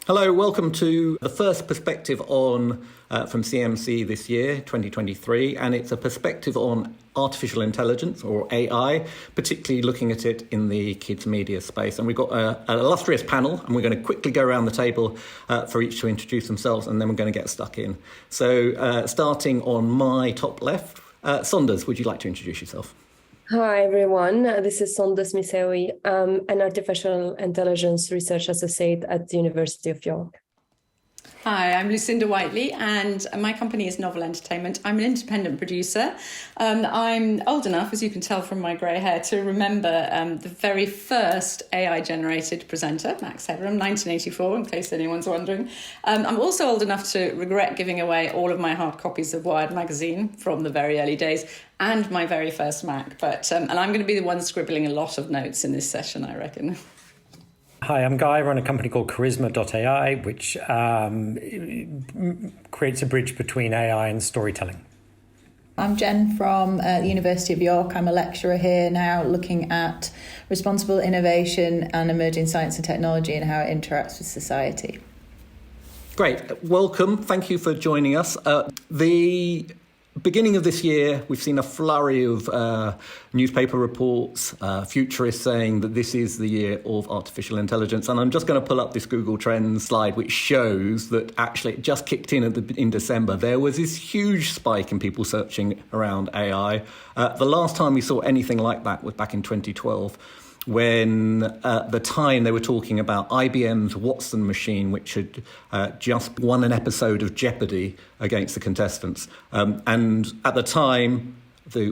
Hello, welcome to the first perspective on from CMC this year, 2023, and it's a perspective on artificial intelligence, or AI, particularly looking at it in the kids media space. And we've got an illustrious panel, and we're going to quickly go around the table for each to introduce themselves, and then we're going to get stuck in. So starting on my top left, Sondess, would you like to introduce yourself? Hi, everyone. This is Sondess Missaoui, an artificial intelligence research associate at the University of York. Hi, I'm Lucinda Whiteley, and my company is Novel Entertainment. I'm an independent producer. I'm old enough, as you can tell from my grey hair, to remember the very first AI-generated presenter, Max Headroom, 1984, in case anyone's wondering. I'm also old enough to regret giving away all of my hard copies of Wired magazine from the very early days, and my very first Mac. And I'm going to be the one scribbling a lot of notes in this session, I reckon. Hi, I'm Guy. I run a company called Charisma.ai, which creates a bridge between AI and storytelling. I'm Jenn from the University of York. I'm a lecturer here now looking at responsible innovation and emerging science and technology and how it interacts with society. Great. Welcome. Thank you for joining us. The beginning of this year, we've seen a flurry of newspaper reports, futurists saying that this is the year of artificial intelligence. And I'm just going to pull up this Google Trends slide, which shows that actually it just kicked in in December. There was this huge spike in people searching around AI. The last time we saw anything like that was back in 2012. When at the time they were talking about IBM's Watson machine, which had just won an episode of Jeopardy against the contestants. And at the time,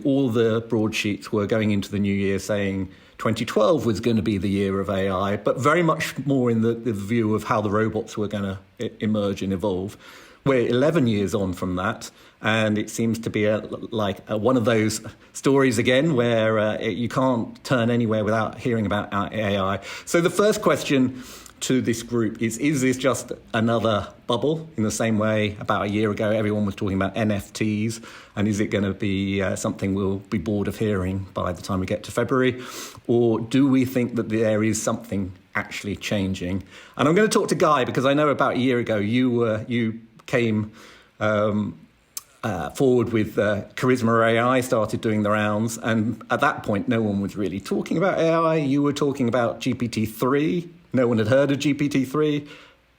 all the broadsheets were going into the new year saying 2012 was going to be the year of AI, but very much more in the view of how the robots were going to emerge and evolve. We're 11 years on from that, and it seems to be one of those stories again where you can't turn anywhere without hearing about AI. So the first question to this group is this just another bubble in the same way about a year ago everyone was talking about NFTs, and is it going to be something we'll be bored of hearing by the time we get to February? Or do we think that there is something actually changing? And I'm going to talk to Guy because I know about a year ago you came forward with Charisma AI, started doing the rounds, and at that point no one was really talking about AI. You were talking about GPT-3. No one had heard of GPT-3,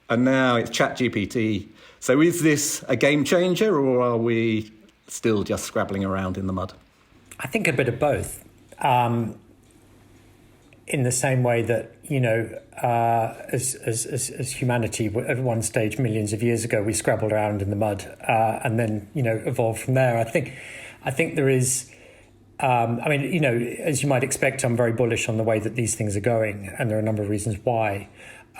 and now it's ChatGPT. So is this a game changer, or are we still just scrabbling around in the mud? I think a bit of both. In the same way that, as humanity, at one stage millions of years ago, we scrabbled around in the mud and then, evolved from there. I think there is, as you might expect, I'm very bullish on the way that these things are going, and there are a number of reasons why.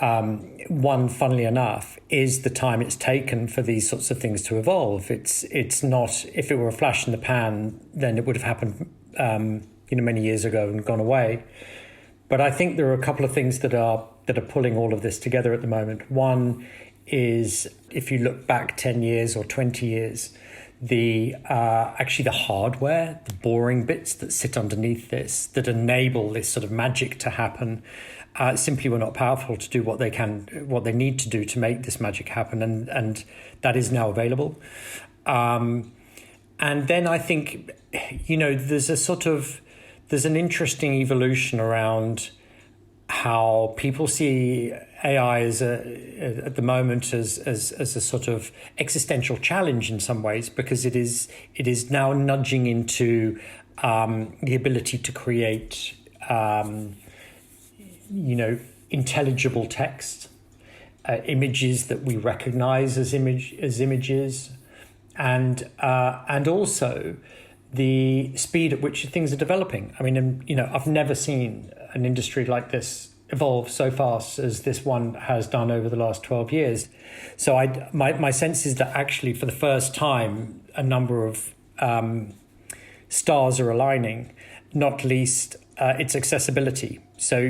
One, funnily enough, is the time it's taken for these sorts of things to evolve. It's not, if it were a flash in the pan, then it would have happened, many years ago and gone away. But I think there are a couple of things that are pulling all of this together at the moment. One is, if you look back 10 years or 20 years, the hardware, the boring bits that sit underneath this, that enable this sort of magic to happen, simply were not powerful to do what they need to do to make this magic happen, and that is now available. And then I think, there's an interesting evolution around how people see AI at the moment as a sort of existential challenge in some ways, because it is now nudging into the ability to create intelligible text, images that we recognize as images, and also the speed at which things are developing. I mean, I've never seen an industry like this evolve so fast as this one has done over the last 12 years. So my sense is that actually for the first time, a number of stars are aligning, not least its accessibility. So,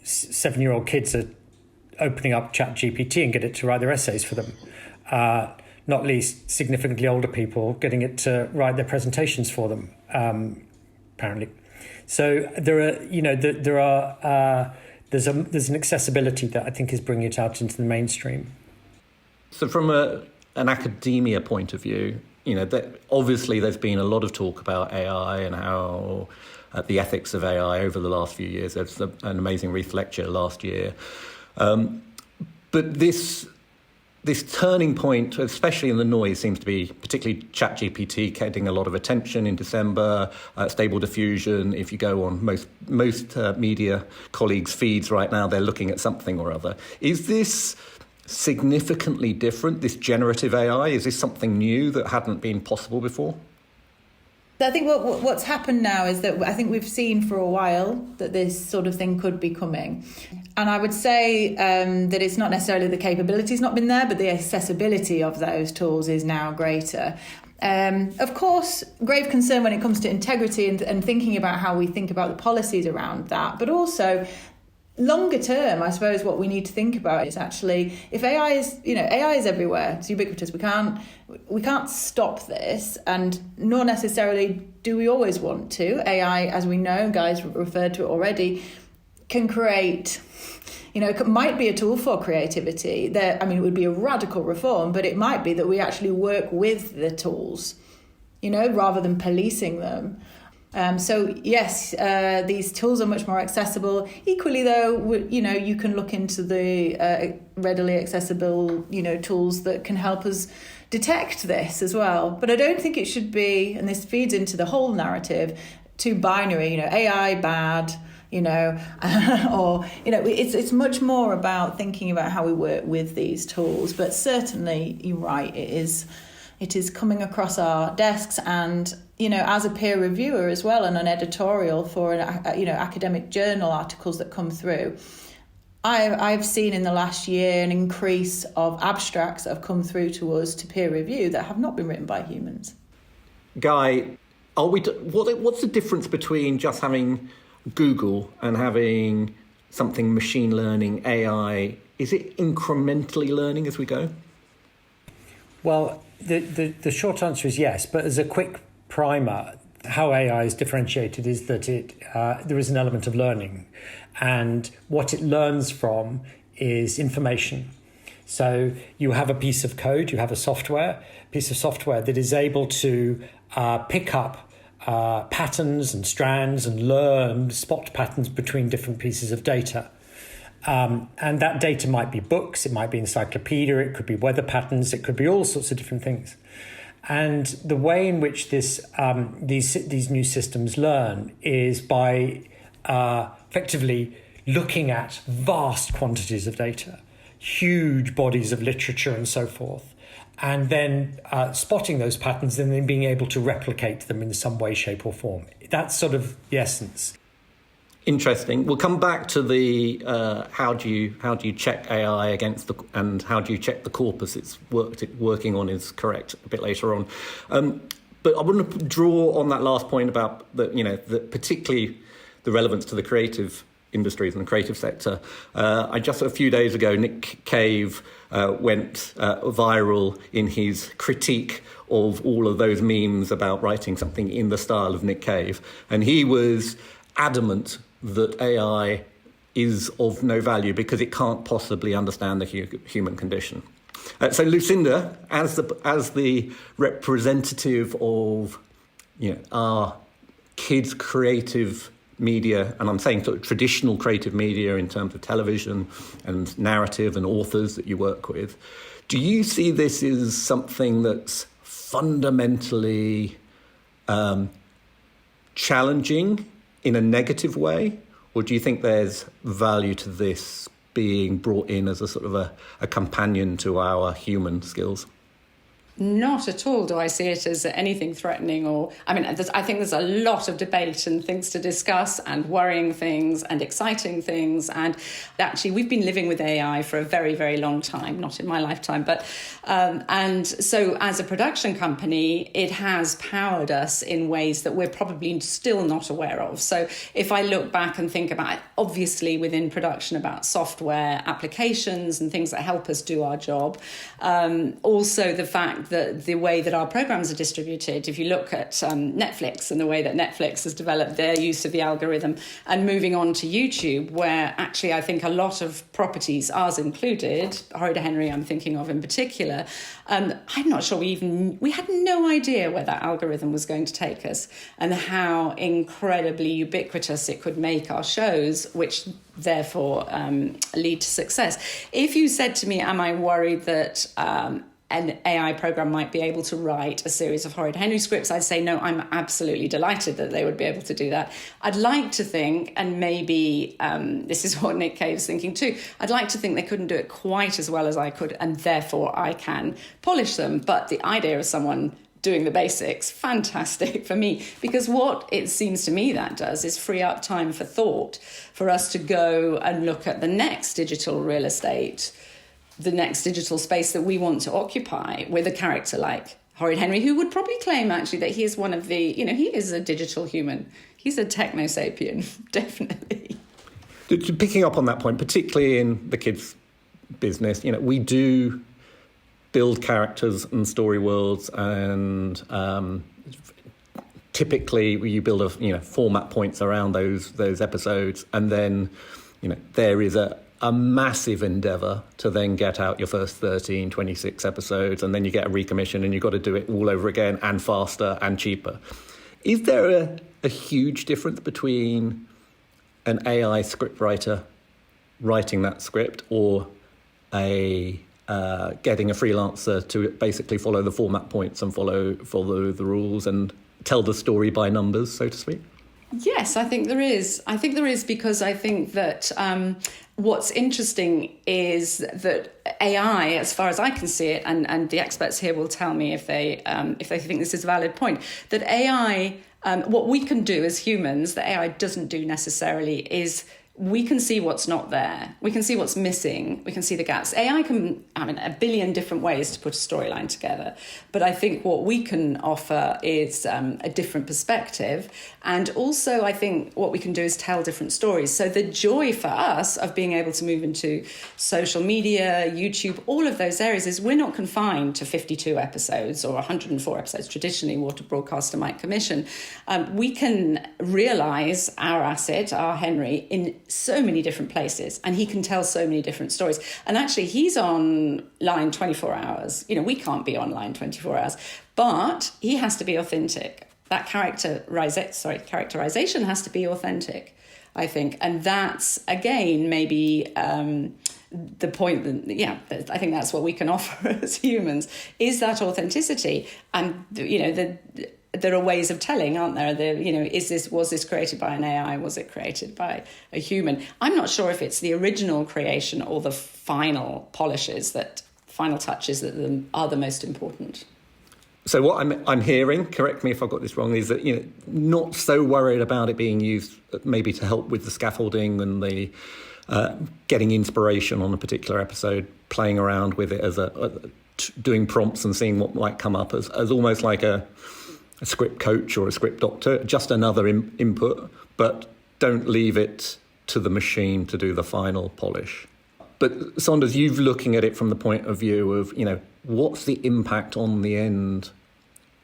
7-year-old kids are opening up ChatGPT and get it to write their essays for them. Not least significantly older people getting it to write their presentations for them, apparently. So there's there's an accessibility that I think is bringing it out into the mainstream. So from an academia point of view, obviously there's been a lot of talk about AI and how the ethics of AI over the last few years. There's an amazing Reith lecture last year. But this turning point, especially in the noise, seems to be particularly ChatGPT getting a lot of attention in December, Stable Diffusion. If you go on most media colleagues' feeds right now, they're looking at something or other. Is this significantly different, this generative AI? Is this something new that hadn't been possible before? I think what's happened now is that I think we've seen for a while that this sort of thing could be coming. And I would say that it's not necessarily the capability's not been there, but the accessibility of those tools is now greater. Of course, grave concern when it comes to integrity and thinking about how we think about the policies around that, but also longer term, I suppose what we need to think about is actually if AI is everywhere, it's ubiquitous. We can't stop this, and nor necessarily do we always want to. AI, as we know, guys referred to it already, can create. It might be a tool for creativity. It would be a radical reform, but it might be that we actually work with the tools, rather than policing them. So yes, these tools are much more accessible. Equally, though, you can look into the readily accessible, tools that can help us detect this as well. But I don't think it should be, and this feeds into the whole narrative, too binary. AI bad, or it's much more about thinking about how we work with these tools. But certainly, you're right. It is coming across our desks, and as a peer reviewer as well, and an editorial for academic journal articles that come through, I've seen in the last year an increase of abstracts that have come through to us to peer review that have not been written by humans. Guy, what's the difference between just having Google and having something machine learning, AI? Is it incrementally learning as we go? Well, the short answer is yes, but as a quick primer, how AI is differentiated is that there is an element of learning, and what it learns from is information. So you have a piece of code, you have a piece of software that is able to pick up patterns and strands and spot patterns between different pieces of data. And that data might be books, it might be encyclopedia, it could be weather patterns, it could be all sorts of different things. And the way in which these new systems learn is by effectively looking at vast quantities of data, huge bodies of literature and so forth, and then spotting those patterns and then being able to replicate them in some way, shape or form. That's sort of the essence. Interesting. We'll come back to the how do you check AI against and how do you check the corpus it's working on is correct a bit later on. But I want to draw on that last point about that particularly the relevance to the creative industries and the creative sector. I just a few days ago, Nick Cave went viral in his critique of all of those memes about writing something in the style of Nick Cave, and he was adamant that AI is of no value because it can't possibly understand the human condition. So Lucinda, as the representative of our kids' creative media, and I'm saying sort of traditional creative media in terms of television and narrative and authors that you work with, do you see this as something that's fundamentally challenging in a negative way, or do you think there's value to this being brought in as a sort of a companion to our human skills? Not at all do I see it as anything threatening I think there's a lot of debate and things to discuss and worrying things and exciting things. And actually, we've been living with AI for a very, very long time, not in my lifetime. But and so as a production company, it has powered us in ways that we're probably still not aware of. So if I look back and think about, obviously within production, about software applications and things that help us do our job, also the fact fact that the way that our programs are distributed, if you look at Netflix and the way that Netflix has developed their use of the algorithm, and moving on to YouTube, where actually I think a lot of properties, ours included, Horrid Henry I'm thinking of in particular, I'm not sure we had no idea where that algorithm was going to take us and how incredibly ubiquitous it could make our shows, which therefore lead to success. If you said to me, am I worried that an AI program might be able to write a series of Horrid Henry scripts, I'd say no, I'm absolutely delighted that they would be able to do that. I'd like to think, and maybe this is what Nick Cave's thinking too, I'd like to think they couldn't do it quite as well as I could, and therefore I can polish them. But the idea of someone doing the basics, fantastic for me, because what it seems to me that does is free up time for thought, for us to go and look at the next digital real estate, the next digital space that we want to occupy with a character like Horrid Henry, who would probably claim actually that he is one of the, he is a digital human. He's a techno-sapien, definitely. Picking up on that point, particularly in the kids' business, we do build characters and story worlds, and typically you build format points around those episodes, and then there is a massive endeavour to then get out your first 13, 26 episodes, and then you get a recommission and you've got to do it all over again and faster and cheaper. Is there a huge difference between an AI scriptwriter writing that script or getting a freelancer to basically follow the format points and follow the rules and tell the story by numbers, so to speak? Yes, I think there is. Because I think that what's interesting is that AI, as far as I can see it, and the experts here will tell me if they think this is a valid point, that AI, what we can do as humans, that AI doesn't do necessarily, is we can see what's not there. We can see what's missing. We can see the gaps. AI can, a billion different ways to put a storyline together. But I think what we can offer is a different perspective. And also, I think what we can do is tell different stories. So the joy for us of being able to move into social media, YouTube, all of those areas is we're not confined to 52 episodes or 104 episodes, traditionally what a broadcaster might commission. We can realise our asset, our Henry, in so many different places, and he can tell so many different stories. And actually, he's online 24 hours. We can't be online 24 hours, but he has to be authentic. That characterization has to be authentic, I think. And that's, again, maybe the point that, I think that's what we can offer as humans, is that authenticity. And, there are ways of telling, aren't there? Was this created by an AI? Was it created by a human? I'm not sure if it's the original creation or the final touches that are the most important. So what I'm hearing, correct me if I've got this wrong, is that not so worried about it being used maybe to help with the scaffolding and the getting inspiration on a particular episode, playing around with it as doing prompts and seeing what might come up as almost like a script coach or a script doctor, just another input, but don't leave it to the machine to do the final polish. But Sondess, you're looking at it from the point of view of, what's the impact on the end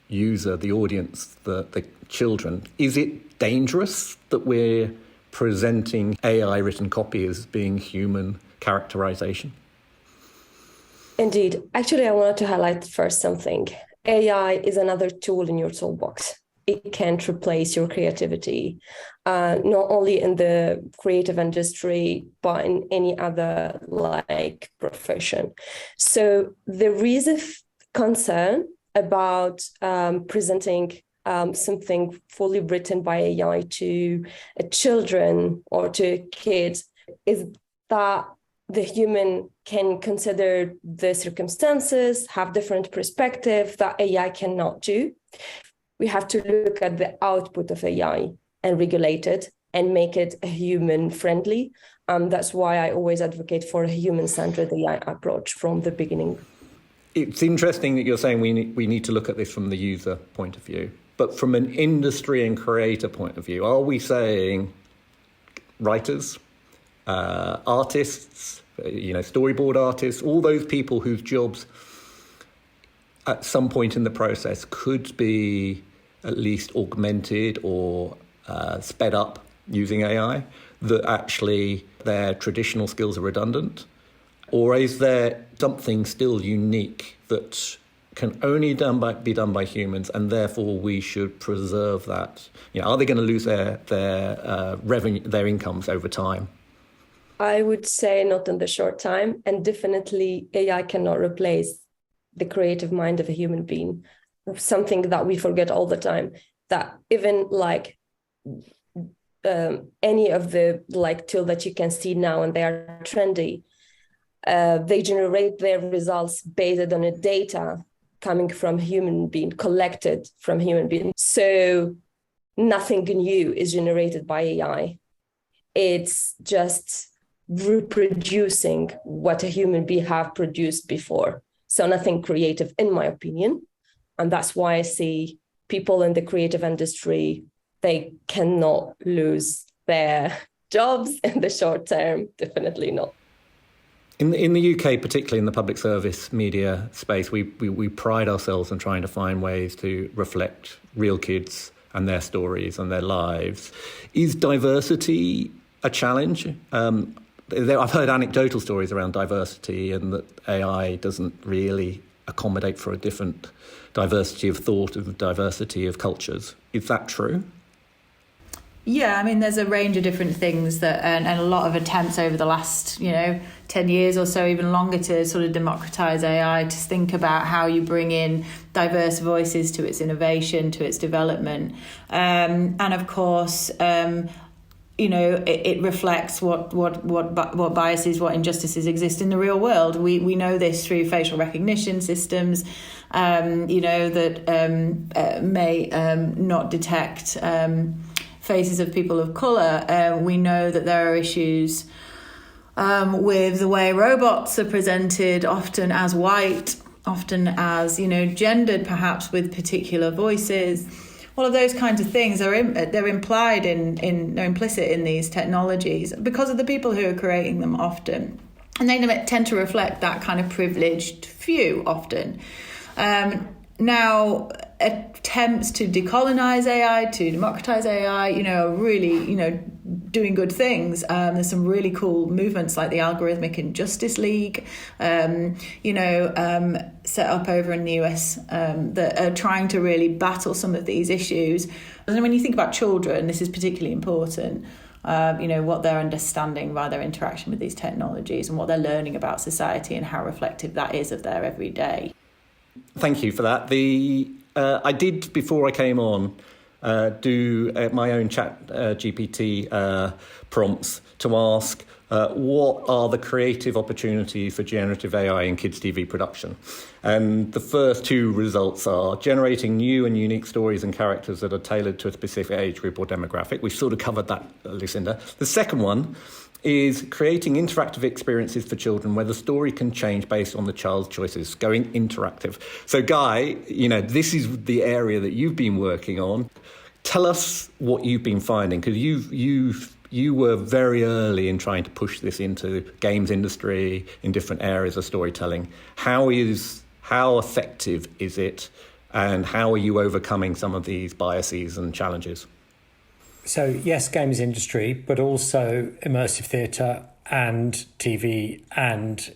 user, the audience, the children? Is it dangerous that we're presenting AI written copy as being human characterization? Indeed. Actually, I wanted to highlight first something. AI is another tool in your toolbox. It can't replace your creativity, not only in the creative industry, but in any other profession. So there is a concern about presenting something fully written by AI to children or to kids, is that the human can consider the circumstances, have different perspective that AI cannot do. We have to look at the output of AI and regulate it and make it human-friendly. That's why I always advocate for a human-centered AI approach from the beginning. It's interesting that you're saying we need to look at this from the user point of view. But from an industry and creator point of view, are we saying writers, artists, storyboard artists, all those people whose jobs at some point in the process could be at least augmented or sped up using AI, that actually their traditional skills are redundant? Or is there something still unique that can only be done by humans, and therefore we should preserve that? Are they going to lose their revenue, their incomes over time? I would say not in the short time, and definitely AI cannot replace the creative mind of a human being. Something that we forget all the time, that even like any of the tool that you can see now, and they are trendy, they generate their results based on a data coming from human being, collected from human beings. So nothing new is generated by AI. It's just reproducing what a human being have produced before. So nothing creative, in my opinion. And that's why I see people in the creative industry, they cannot lose their jobs in the short term. Definitely not. In the UK, particularly in the public service media space, we pride ourselves on trying to find ways to reflect real kids and their stories and their lives. Is diversity a challenge? I've heard anecdotal stories around diversity, and that AI doesn't really accommodate for a different diversity of thought, of diversity of cultures. Is that true? Yeah, I mean, there's a range of different things that, and a lot of attempts over the last, 10 years or so, even longer, to sort of democratize AI, to think about how you bring in diverse voices to its innovation, to its development. And of course, it reflects what biases, what injustices exist in the real world. We know this through facial recognition systems, that may not detect faces of people of colour. We know that there are issues with the way robots are presented, often as white, often as gendered, perhaps with particular voices. All of those kinds of things they're implicit in these technologies because of the people who are creating them often, and they tend to reflect that kind of privileged few often. Now, attempts to decolonize AI, to democratize AI, are really, doing good things. There's some really cool movements like the Algorithmic Injustice League, set up over in the US, that are trying to really battle some of these issues. And when you think about children, this is particularly important. What they're understanding by their interaction with these technologies, and what they're learning about society, and how reflective that is of their everyday. Thank you for that. I did, before I came on, do my own ChatGPT prompts to ask what are the creative opportunities for generative AI in kids' TV production. And the first two results are generating new and unique stories and characters that are tailored to a specific age group or demographic. We've sort of covered that, Lucinda. The second one is creating interactive experiences for children where the story can change based on the child's choices, going interactive. So, Guy, this is the area that you've been working on. Tell us what you've been finding, because you were very early in trying to push this into games industry, in different areas of storytelling. How effective is it, and how are you overcoming some of these biases and challenges? So yes, games industry, but also immersive theatre and TV and,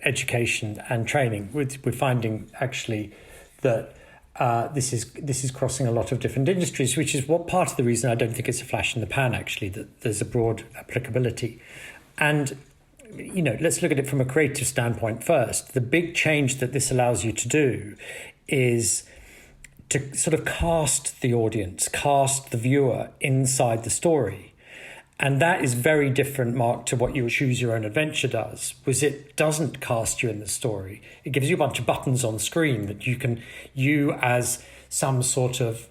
education and training. We're finding actually that this is crossing a lot of different industries, which is what part of the reason I don't think it's a flash in the pan, actually, that there's a broad applicability. And, let's look at it from a creative standpoint first. The big change that this allows you to do is to sort of cast the audience, cast the viewer inside the story. And that is very different, Marc, to what your Choose Your Own Adventure does, was it doesn't cast you in the story. It gives you a bunch of buttons on screen that you as some sort of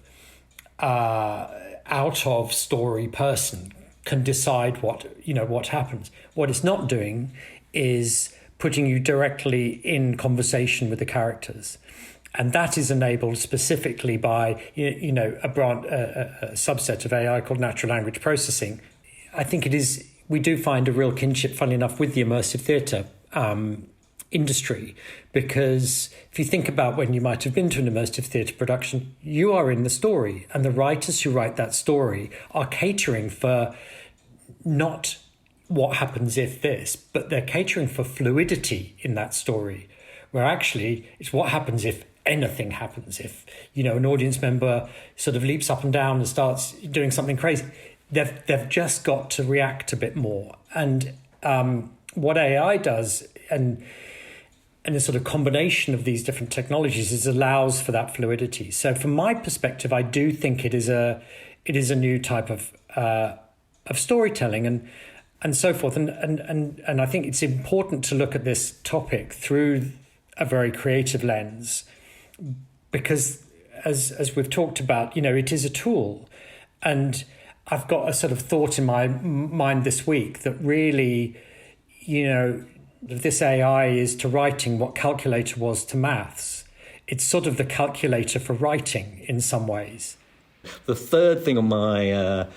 out of story person can decide what happens. What it's not doing is putting you directly in conversation with the characters. And that is enabled specifically by, a subset of AI called natural language processing. I think we do find a real kinship, funnily enough, with the immersive theatre industry, because if you think about when you might have been to an immersive theatre production, you are in the story, and the writers who write that story are catering for not what happens if this, but they're catering for fluidity in that story, where actually it's what happens if anything happens. If, an audience member sort of leaps up and down and starts doing something crazy, they've just got to react a bit more. And what AI does, and the sort of combination of these different technologies, is allows for that fluidity. So from my perspective, I do think it is a new type of storytelling and so forth. And I think it's important to look at this topic through a very creative lens, because as we've talked about, it is a tool. And I've got a sort of thought in my mind this week that really, this AI is to writing what calculator was to maths. It's sort of the calculator for writing in some ways. The third thing on my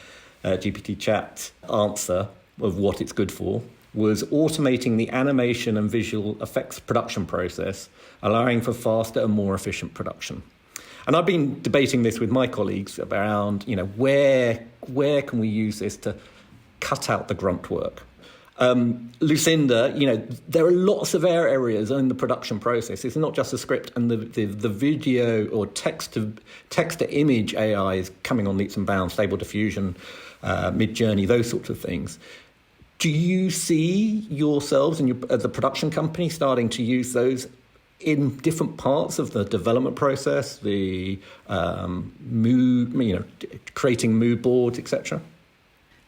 GPT chat answer of what it's good for was automating the animation and visual effects production process, allowing for faster and more efficient production. And I've been debating this with my colleagues around, where can we use this to cut out the grunt work? Lucinda, there are lots of areas in the production process. It's not just the script, and the video or text to image AI is coming on leaps and bounds, Stable Diffusion, Mid-Journey, those sorts of things. Do you see yourselves and as a production company starting to use those in different parts of the development process, the mood, creating mood boards, etc.?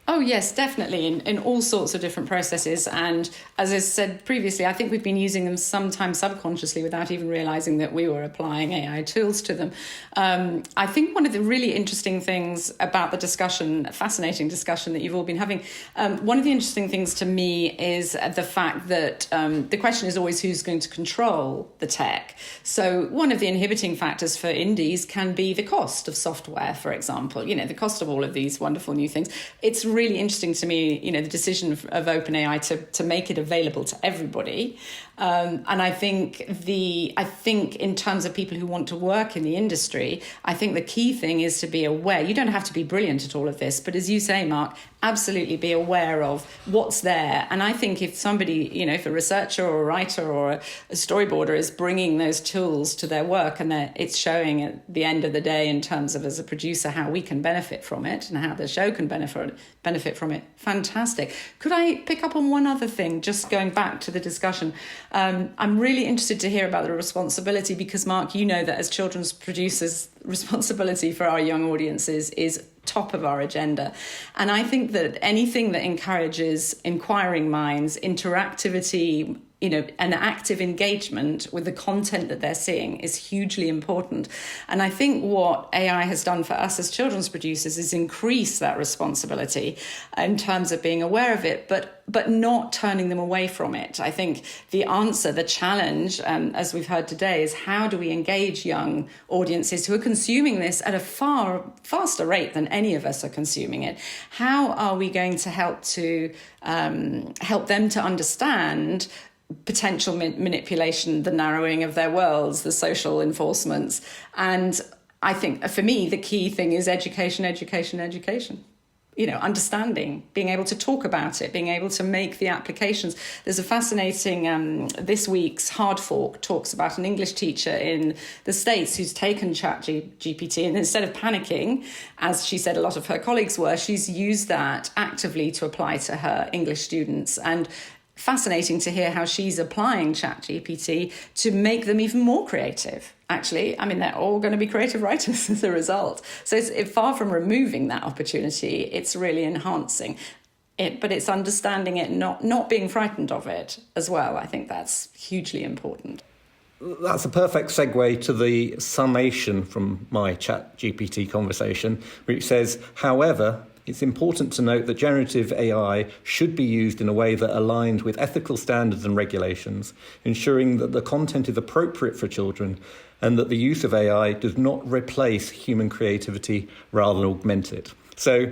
Oh, yes, definitely, in all sorts of different processes. And as I said previously, I think we've been using them sometimes subconsciously without even realising that we were applying AI tools to them. I think one of the really interesting things about the discussion, fascinating discussion that you've all been having, one of the interesting things to me is the fact that the question is always who's going to control the tech. So one of the inhibiting factors for indies can be the cost of software, for example, the cost of all of these wonderful new things. It's really interesting to me, the decision of OpenAI to make it available to everybody. And I think in terms of people who want to work in the industry, I think the key thing is to be aware. You don't have to be brilliant at all of this, but as you say, Marc, absolutely be aware of what's there. And I think if somebody, if a researcher or a writer or a storyboarder is bringing those tools to their work and it's showing at the end of the day in terms of as a producer how we can benefit from it and how the show can benefit from it, fantastic. Could I pick up on one other thing, just going back to the discussion? I'm really interested to hear about the responsibility, because Marc, that as children's producers, responsibility for our young audiences is top of our agenda. And I think that anything that encourages inquiring minds, interactivity, an active engagement with the content that they're seeing is hugely important. And I think what AI has done for us as children's producers is increase that responsibility in terms of being aware of it, but not turning them away from it. I think the answer, the challenge, as we've heard today, is how do we engage young audiences who are consuming this at a far faster rate than any of us are consuming it? How are we going to help them to understand potential manipulation, the narrowing of their worlds, the social enforcements? And I think for me, the key thing is education. Understanding, being able to talk about it, being able to make the applications. There's a fascinating, this week's Hard Fork talks about an English teacher in the States who's taken ChatGPT, and instead of panicking, as she said a lot of her colleagues were, she's used that actively to apply to her English students. And fascinating to hear how she's applying ChatGPT to make them even more creative. Actually, they're all going to be creative writers as a result. So it's far from removing that opportunity, it's really enhancing it, but it's understanding it, not being frightened of it as well. I think that's hugely important. That's a perfect segue to the summation from my ChatGPT conversation, which says, however, it's important to note that generative AI should be used in a way that aligns with ethical standards and regulations, ensuring that the content is appropriate for children and that the use of AI does not replace human creativity rather than augment it. So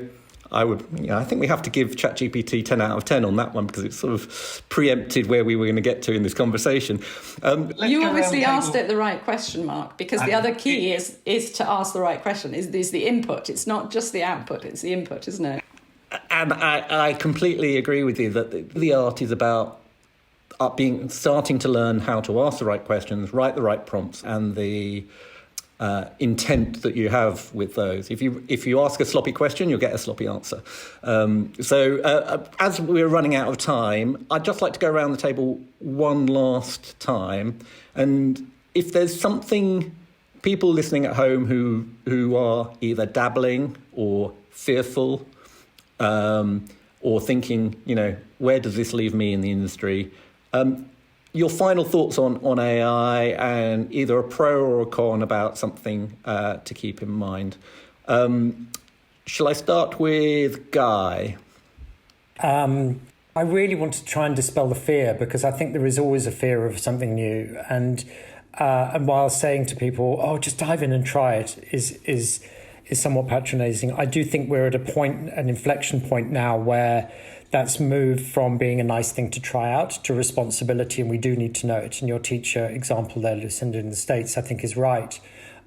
I think we have to give ChatGPT 10 out of 10 on that one, because it's sort of preempted where we were going to get to in this conversation. You obviously asked it the right question, Marc, because the other key is to ask the right question, is the input. It's not just the output, it's the input, isn't it? And I completely agree with you that the art is about starting to learn how to ask the right questions, write the right prompts, and the intent that you have with those. If you ask a sloppy question, you'll get a sloppy answer. So as we're running out of time, I'd just like to go around the table one last time. And if there's something people listening at home who are either dabbling or fearful or thinking, where does this leave me in the industry? Your final thoughts on AI, and either a pro or a con about something to keep in mind. Shall I start with Guy? I really want to try and dispel the fear, because I think there is always a fear of something new. And while saying to people, "Oh, just dive in and try it," is somewhat patronising. I do think we're at an inflection point now where that's moved from being a nice thing to try out to responsibility, and we do need to know it. And your teacher example there, Lucinda, in the States, I think is right.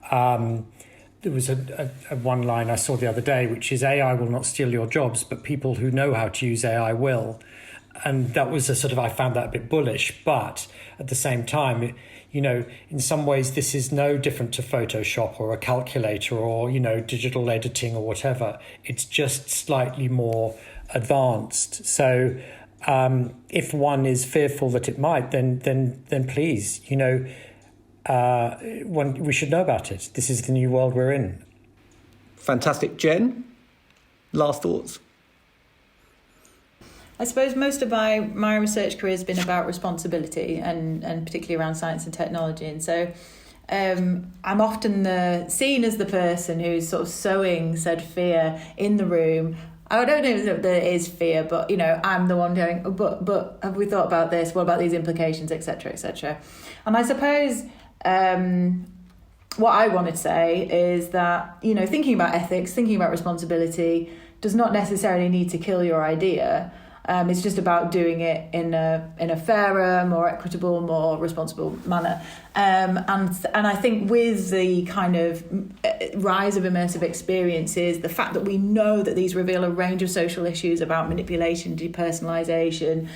There was a one line I saw the other day, which is, AI will not steal your jobs, but people who know how to use AI will. And that was I found that a bit bullish. But at the same time, in some ways, this is no different to Photoshop or a calculator or, digital editing or whatever. It's just slightly more advanced. So if one is fearful that it might, then please, we should know about it. This is the new world we're in. Fantastic. Jenn, last thoughts? I suppose most of my research career has been about responsibility and particularly around science and technology. And so I'm often seen as the person who's sort of sowing said fear in the room. I don't know if there is fear, but, I'm the one going, but have we thought about this? What about these implications, et cetera, et cetera? And I suppose what I want to say is that, thinking about ethics, thinking about responsibility does not necessarily need to kill your idea. It's just about doing it in a fairer, more equitable, more responsible manner. And I think with the kind of rise of immersive experiences, the fact that we know that these reveal a range of social issues about manipulation, depersonalization,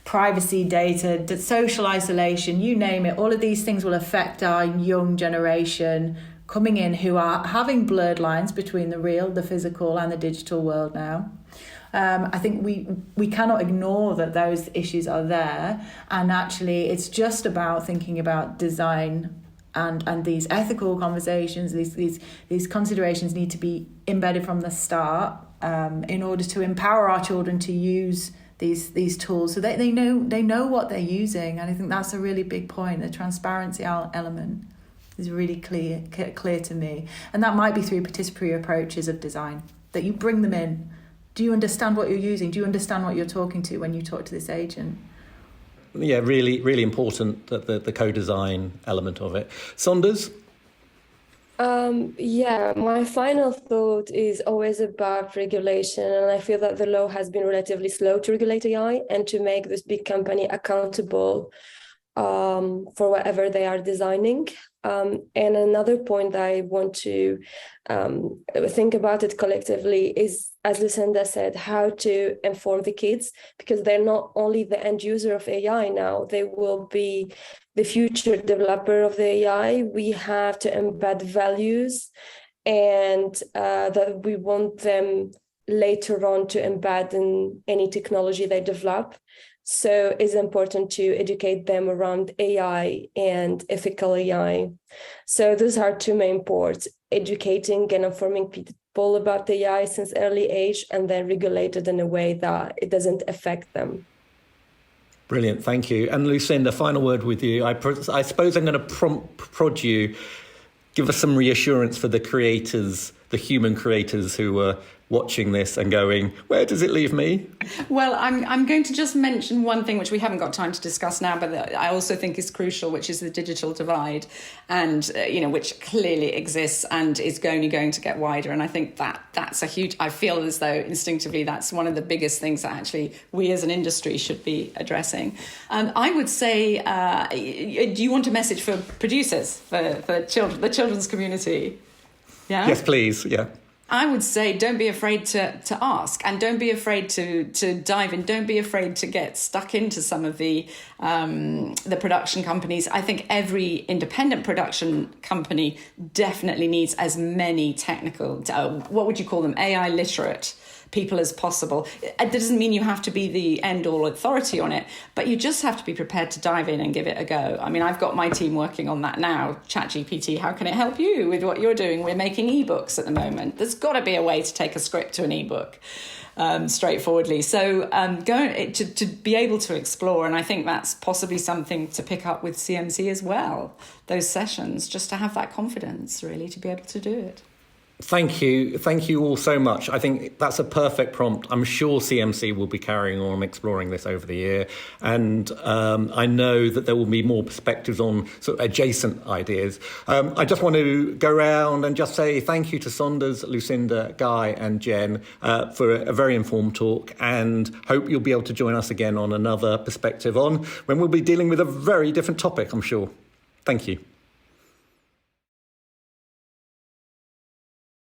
privacy, data, social isolation, you name it, all of these things will affect our young generation coming in who are having blurred lines between the real, the physical, and the digital world now. I think we cannot ignore that those issues are there, and actually it's just about thinking about design and these ethical conversations. These considerations need to be embedded from the start in order to empower our children to use these tools so that they know what they're using. And I think that's a really big point. The transparency element is really clear to me, and that might be through participatory approaches of design, that you bring them in. Do you understand what you're using? Do you understand what you're talking to when you talk to this agent? Yeah, really, really important, that the co-design element of it. Sondess? My final thought is always about regulation. And I feel that the law has been relatively slow to regulate AI and to make this big company accountable for whatever they are designing. And another point that I want to think about it collectively is, as Lucinda said, how to inform the kids, because they're not only the end user of AI now, they will be the future developer of the AI. We have to embed values and that we want them later on to embed in any technology they develop. So it's important to educate them around AI and ethical AI. So those are two main parts: educating and informing people about the AI since early age, and then regulate it in a way that it doesn't affect them. Brilliant, thank you. And Lucinda, final word with you. I suppose I'm going to prod you. Give us some reassurance for the creators, the human creators who were watching this and going, where does it leave me? Well, I'm going to just mention one thing which we haven't got time to discuss now, but that I also think is crucial, which is the digital divide, and which clearly exists and is only going to get wider. And I think that's a huge. I feel as though instinctively that's one of the biggest things that actually we as an industry should be addressing. I would say, do you want a message for producers, for children, the children's community? Yeah. Yes, please. Yeah. I would say don't be afraid to ask, and don't be afraid to dive in. Don't be afraid to get stuck into some of the production companies. I think every independent production company definitely needs as many technical, what would you call them, AI literate people as possible. It doesn't mean you have to be the end-all authority on it, but you just have to be prepared to dive in and give it a go. I mean, I've got my team working on that now. ChatGPT, how can it help you with what you're doing? We're making ebooks at the moment. There's got to be a way to take a script to an ebook straightforwardly. So to be able to explore, and I think that's possibly something to pick up with CMC as well, those sessions, just to have that confidence, really, to be able to do it. Thank you all so much. I think that's a perfect prompt. I'm sure CMC will be carrying on exploring this over the year, and I know that there will be more perspectives on sort of adjacent ideas. I just want to go around and just say thank you to Sondess, Lucinda, Guy and Jenn for a very informed talk, and hope you'll be able to join us again on another perspective on when we'll be dealing with a very different topic, I'm sure. Thank you.